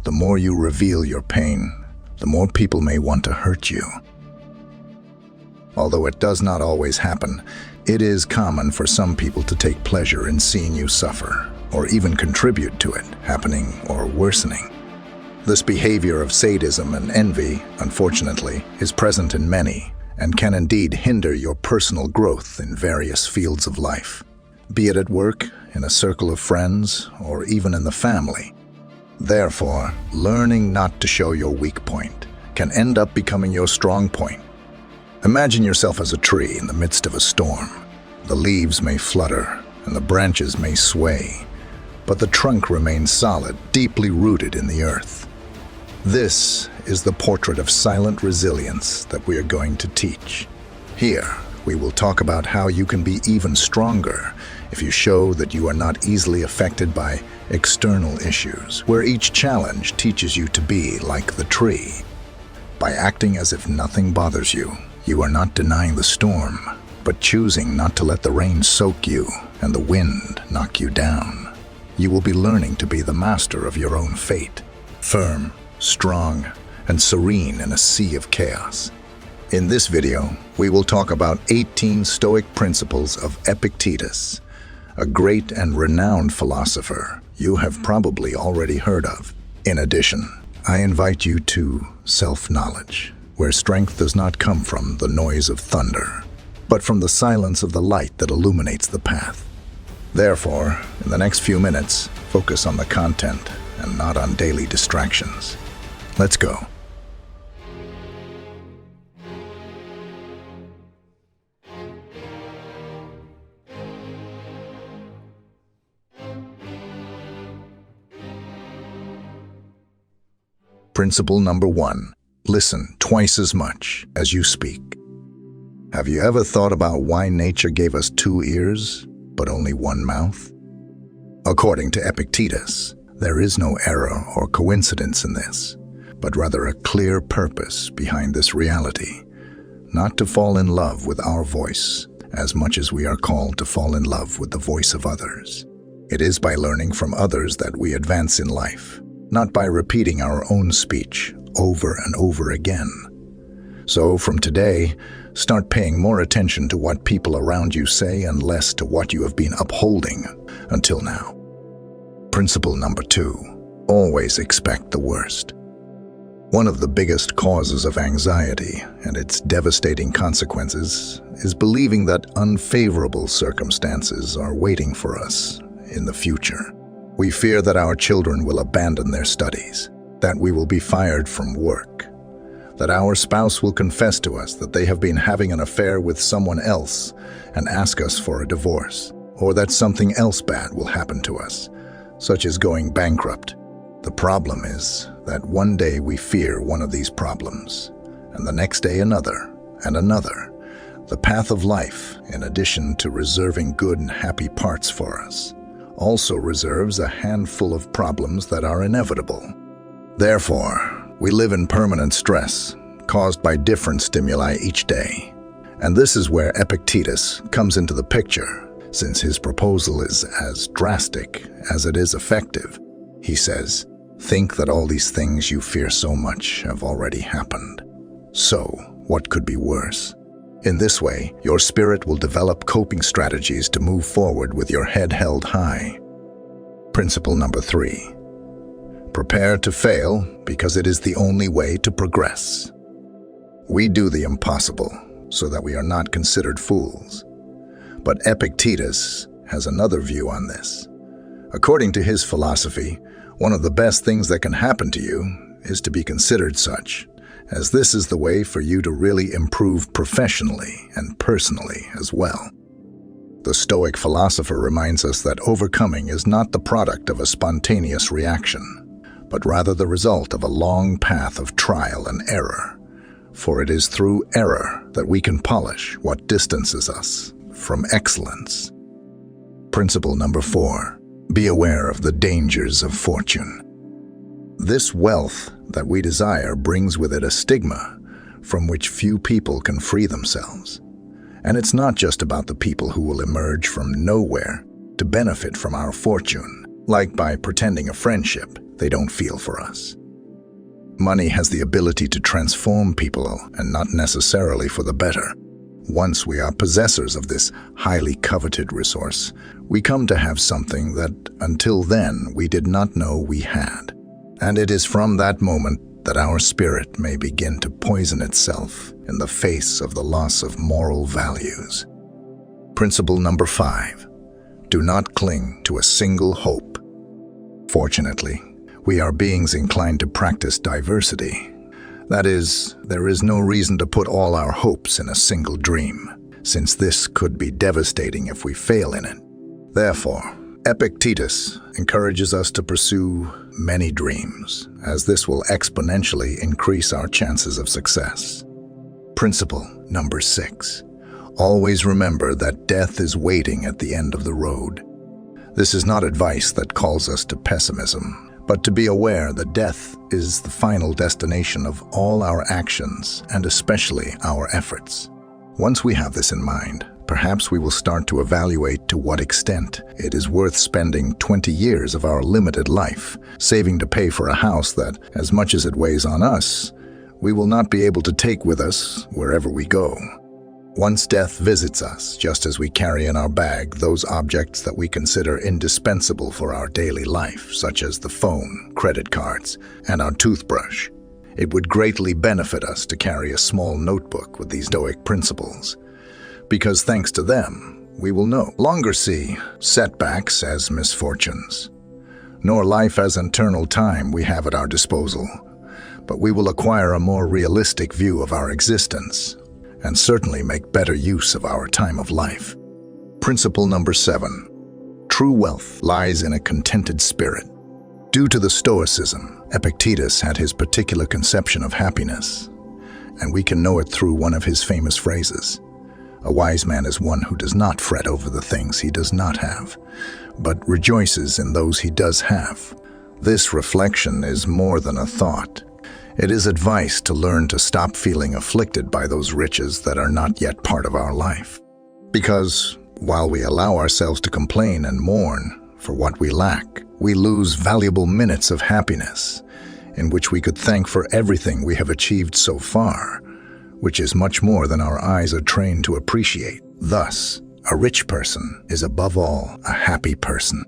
the more you reveal your pain, the more people may want to hurt you. Although it does not always happen, it is common for some people to take pleasure in seeing you suffer, or even contribute to it happening or worsening. This behavior of sadism and envy, unfortunately, is present in many, and can indeed hinder your personal growth in various fields of life, be it at work, in a circle of friends, or even in the family. Therefore, learning not to show your weak point can end up becoming your strong point. Imagine yourself as a tree in the midst of a storm. The leaves may flutter, and the branches may sway, but the trunk remains solid, deeply rooted in the earth. This is the portrait of silent resilience that we are going to teach. Here, we will talk about how you can be even stronger if you show that you are not easily affected by external issues, where each challenge teaches you to be like the tree. By acting as if nothing bothers you, you are not denying the storm, but choosing not to let the rain soak you and the wind knock you down. You will be learning to be the master of your own fate, firm, strong, and serene in a sea of chaos. In this video, we will talk about 18 Stoic principles of Epictetus, a great and renowned philosopher you have probably already heard of. In addition, I invite you to self-knowledge, where strength does not come from the noise of thunder, but from the silence of the light that illuminates the path. Therefore, in the next few minutes, focus on the content and not on daily distractions. Let's go. Principle number 1. Listen twice as much as you speak. Have you ever thought about why nature gave us 2 ears, but only 1 mouth? According to Epictetus, there is no error or coincidence in this, but rather a clear purpose behind this reality, not to fall in love with our voice as much as we are called to fall in love with the voice of others. It is by learning from others that we advance in life, not by repeating our own speech over and over again. So from today, start paying more attention to what people around you say and less to what you have been upholding until now. Principle number 2. Always expect the worst. One of the biggest causes of anxiety and its devastating consequences is believing that unfavorable circumstances are waiting for us in the future. We fear that our children will abandon their studies, that we will be fired from work, that our spouse will confess to us that they have been having an affair with someone else and ask us for a divorce, or that something else bad will happen to us, such as going bankrupt. The problem is that one day we fear one of these problems, and the next day another, and another. The path of life, in addition to reserving good and happy parts for us, also reserves a handful of problems that are inevitable. Therefore, we live in permanent stress, caused by different stimuli each day. And this is where Epictetus comes into the picture, since his proposal is as drastic as it is effective. He says, "Think that all these things you fear so much have already happened. So, what could be worse?" In this way, your spirit will develop coping strategies to move forward with your head held high. Principle number 3. Prepare to fail because it is the only way to progress. We do the impossible so that we are not considered fools. But Epictetus has another view on this. According to his philosophy, one of the best things that can happen to you is to be considered such, as this is the way for you to really improve professionally and personally as well. The Stoic philosopher reminds us that overcoming is not the product of a spontaneous reaction, but rather the result of a long path of trial and error. For it is through error that we can polish what distances us from excellence. Principle number 4. Be aware of the dangers of fortune. This wealth that we desire brings with it a stigma from which few people can free themselves. And it's not just about the people who will emerge from nowhere to benefit from our fortune, like by pretending a friendship, they don't feel for us. Money has the ability to transform people, and not necessarily for the better. Once we are possessors of this highly coveted resource, we come to have something that, until then, we did not know we had. And it is from that moment that our spirit may begin to poison itself in the face of the loss of moral values. Principle number 5. Do not cling to a single hope. Fortunately, we are beings inclined to practice diversity. That is, there is no reason to put all our hopes in a single dream, since this could be devastating if we fail in it. Therefore, Epictetus encourages us to pursue many dreams, as this will exponentially increase our chances of success. Principle number 6. Always remember that death is waiting at the end of the road. This is not advice that calls us to pessimism, but to be aware that death is the final destination of all our actions and especially our efforts. Once we have this in mind, perhaps we will start to evaluate to what extent it is worth spending 20 years of our limited life saving to pay for a house that, as much as it weighs on us, we will not be able to take with us wherever we go. Once death visits us, just as we carry in our bag those objects that we consider indispensable for our daily life, such as the phone, credit cards, and our toothbrush, it would greatly benefit us to carry a small notebook with these Stoic principles, because thanks to them, we will no longer see setbacks as misfortunes, nor life as eternal time we have at our disposal, but we will acquire a more realistic view of our existence, and certainly make better use of our time of life. Principle number 7. True wealth lies in a contented spirit. Due to the Stoicism, Epictetus had his particular conception of happiness, and we can know it through one of his famous phrases. A wise man is one who does not fret over the things he does not have, but rejoices in those he does have. This reflection is more than a thought. It is advice to learn to stop feeling afflicted by those riches that are not yet part of our life. Because while we allow ourselves to complain and mourn for what we lack, we lose valuable minutes of happiness in which we could thank for everything we have achieved so far, which is much more than our eyes are trained to appreciate. Thus, a rich person is above all a happy person.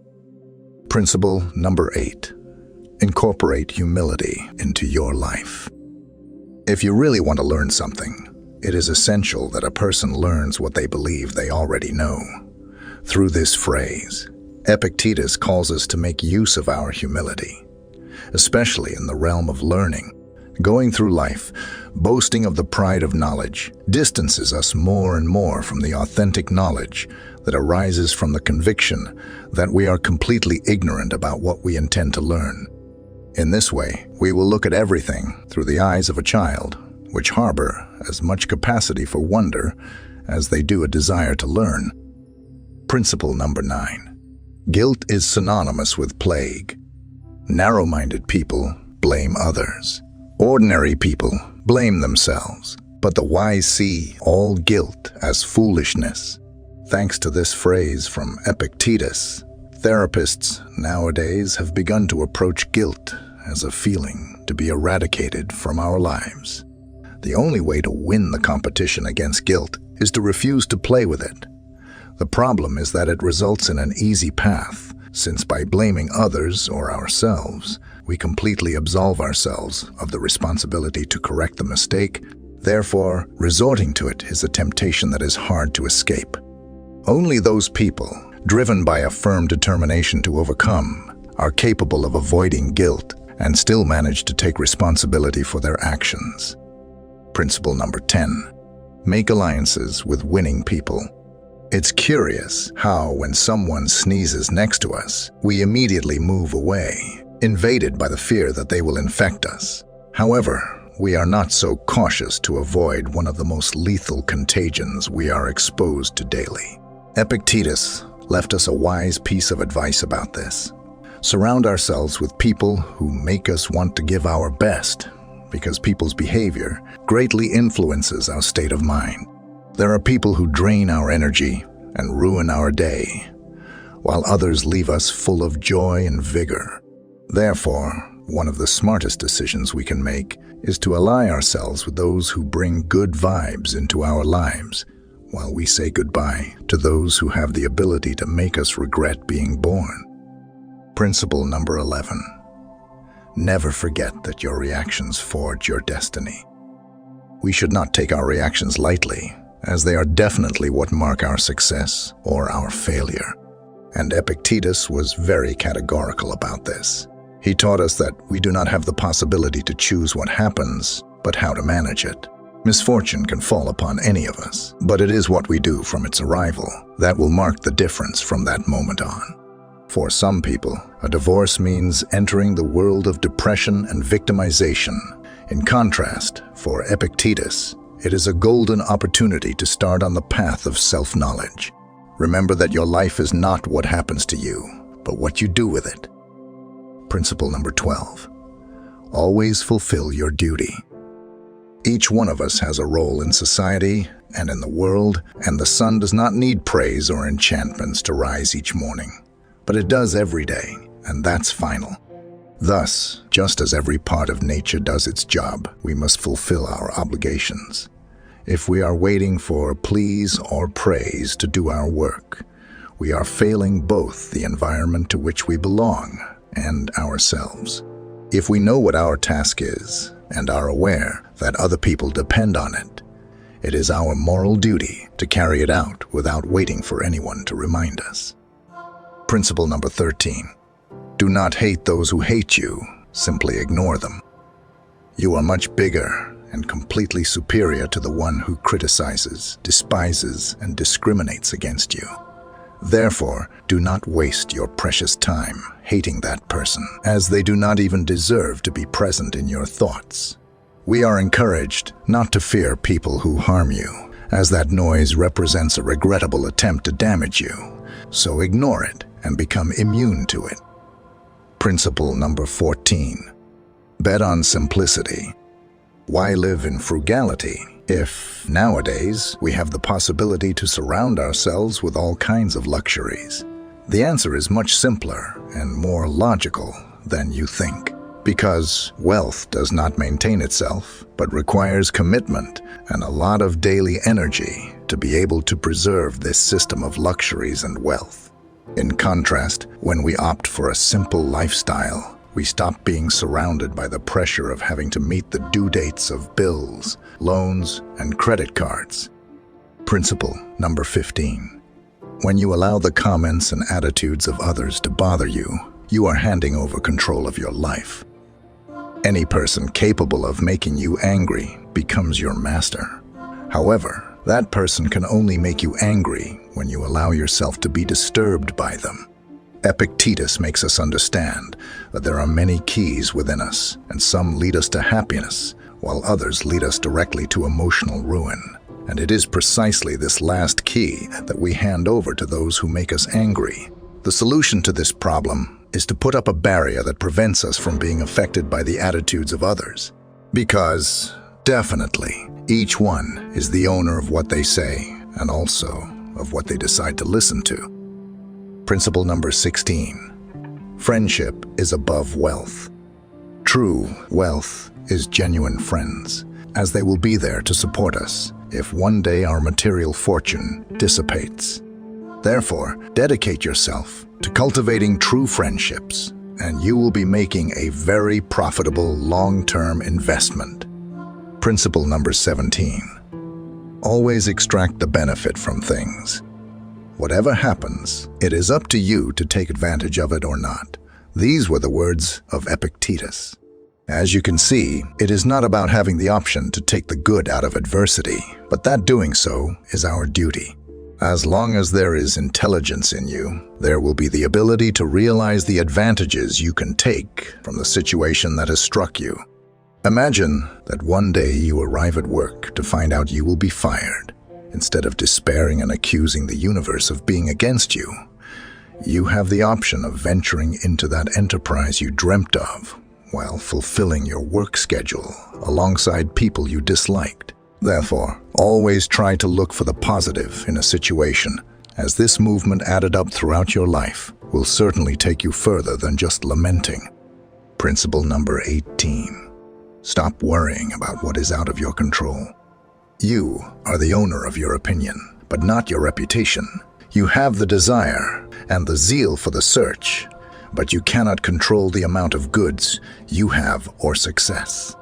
Principle number 8. Incorporate humility into your life. If you really want to learn something, it is essential that a person learns what they believe they already know. Through this phrase, Epictetus calls us to make use of our humility, especially in the realm of learning. Going through life, boasting of the pride of knowledge, distances us more and more from the authentic knowledge that arises from the conviction that we are completely ignorant about what we intend to learn. In this way, we will look at everything through the eyes of a child, which harbor as much capacity for wonder as they do a desire to learn. Principle number 9. Guilt is synonymous with plague. Narrow-minded people blame others. Ordinary people blame themselves, but the wise see all guilt as foolishness. Thanks to this phrase from Epictetus, therapists nowadays have begun to approach guilt as a feeling to be eradicated from our lives. The only way to win the competition against guilt is to refuse to play with it. The problem is that it results in an easy path, since by blaming others or ourselves, we completely absolve ourselves of the responsibility to correct the mistake. Therefore, resorting to it is a temptation that is hard to escape. Only those people, driven by a firm determination to overcome, are capable of avoiding guilt and still manage to take responsibility for their actions. Principle number 10. Make alliances with winning people. It's curious how, when someone sneezes next to us, we immediately move away, invaded by the fear that they will infect us. However, we are not so cautious to avoid one of the most lethal contagions we are exposed to daily. Epictetus left us a wise piece of advice about this. Surround ourselves with people who make us want to give our best, because people's behavior greatly influences our state of mind. There are people who drain our energy and ruin our day, while others leave us full of joy and vigor. Therefore, one of the smartest decisions we can make is to ally ourselves with those who bring good vibes into our lives, while we say goodbye to those who have the ability to make us regret being born. Principle number 11. Never forget that your reactions forge your destiny. We should not take our reactions lightly, as they are definitely what mark our success or our failure. And Epictetus was very categorical about this. He taught us that we do not have the possibility to choose what happens, but how to manage it. Misfortune can fall upon any of us, but it is what we do from its arrival that will mark the difference from that moment on. For some people, a divorce means entering the world of depression and victimization. In contrast, for Epictetus, it is a golden opportunity to start on the path of self-knowledge. Remember that your life is not what happens to you, but what you do with it. Principle number 12. Always fulfill your duty. Each one of us has a role in society and in the world, and the sun does not need praise or enchantments to rise each morning. But it does every day, and that's final. Thus, just as every part of nature does its job, we must fulfill our obligations. If we are waiting for please or praise to do our work, we are failing both the environment to which we belong and ourselves. If we know what our task is and are aware that other people depend on it, it is our moral duty to carry it out without waiting for anyone to remind us. Principle number 13. Do not hate those who hate you, simply ignore them. You are much bigger and completely superior to the one who criticizes, despises, and discriminates against you. Therefore, do not waste your precious time hating that person, as they do not even deserve to be present in your thoughts. We are encouraged not to fear people who harm you, as that noise represents a regrettable attempt to damage you, so ignore it and become immune to it. Principle number 14. Bet on simplicity. Why live in frugality if, nowadays, we have the possibility to surround ourselves with all kinds of luxuries? The answer is much simpler and more logical than you think. Because wealth does not maintain itself, but requires commitment and a lot of daily energy to be able to preserve this system of luxuries and wealth. In contrast, when we opt for a simple lifestyle, we stop being surrounded by the pressure of having to meet the due dates of bills, loans, and credit cards. Principle number 15. When you allow the comments and attitudes of others to bother you, you are handing over control of your life. Any person capable of making you angry becomes your master. However, that person can only make you angry when you allow yourself to be disturbed by them. Epictetus makes us understand that there are many keys within us, and some lead us to happiness, while others lead us directly to emotional ruin. And it is precisely this last key that we hand over to those who make us angry. The solution to this problem is to put up a barrier that prevents us from being affected by the attitudes of others. Because, definitely, each one is the owner of what they say and also of what they decide to listen to. Principle number 16. Friendship is above wealth. True wealth is genuine friends, as they will be there to support us if one day our material fortune dissipates. Therefore, dedicate yourself to cultivating true friendships, and you will be making a very profitable long-term investment. Principle number 17. Always extract the benefit from things. Whatever happens, it is up to you to take advantage of it or not. These were the words of Epictetus. As you can see, it is not about having the option to take the good out of adversity, but that doing so is our duty. As long as there is intelligence in you, there will be the ability to realize the advantages you can take from the situation that has struck you. Imagine that one day you arrive at work to find out you will be fired. Instead of despairing and accusing the universe of being against you, you have the option of venturing into that enterprise you dreamt of while fulfilling your work schedule alongside people you disliked. Therefore, always try to look for the positive in a situation, as this movement added up throughout your life will certainly take you further than just lamenting. Principle number 18. Stop worrying about what is out of your control. You are the owner of your opinion, but not your reputation. You have the desire and the zeal for the search, but you cannot control the amount of goods you have or success.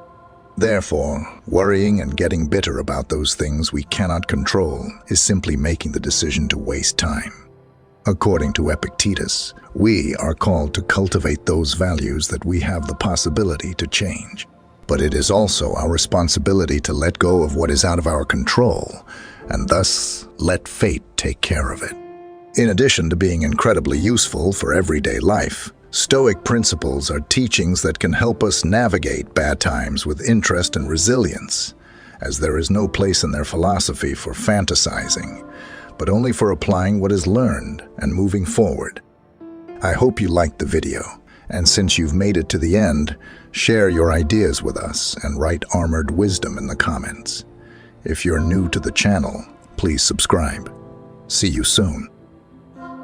Therefore, worrying and getting bitter about those things we cannot control is simply making the decision to waste time. According to Epictetus, we are called to cultivate those values that we have the possibility to change. But it is also our responsibility to let go of what is out of our control, and thus let fate take care of it. In addition to being incredibly useful for everyday life, Stoic principles are teachings that can help us navigate bad times with interest and resilience, as there is no place in their philosophy for fantasizing, but only for applying what is learned and moving forward. I hope you liked the video, and since you've made it to the end, share your ideas with us and write armored wisdom in the comments. If you're new to the channel, please subscribe. See you soon.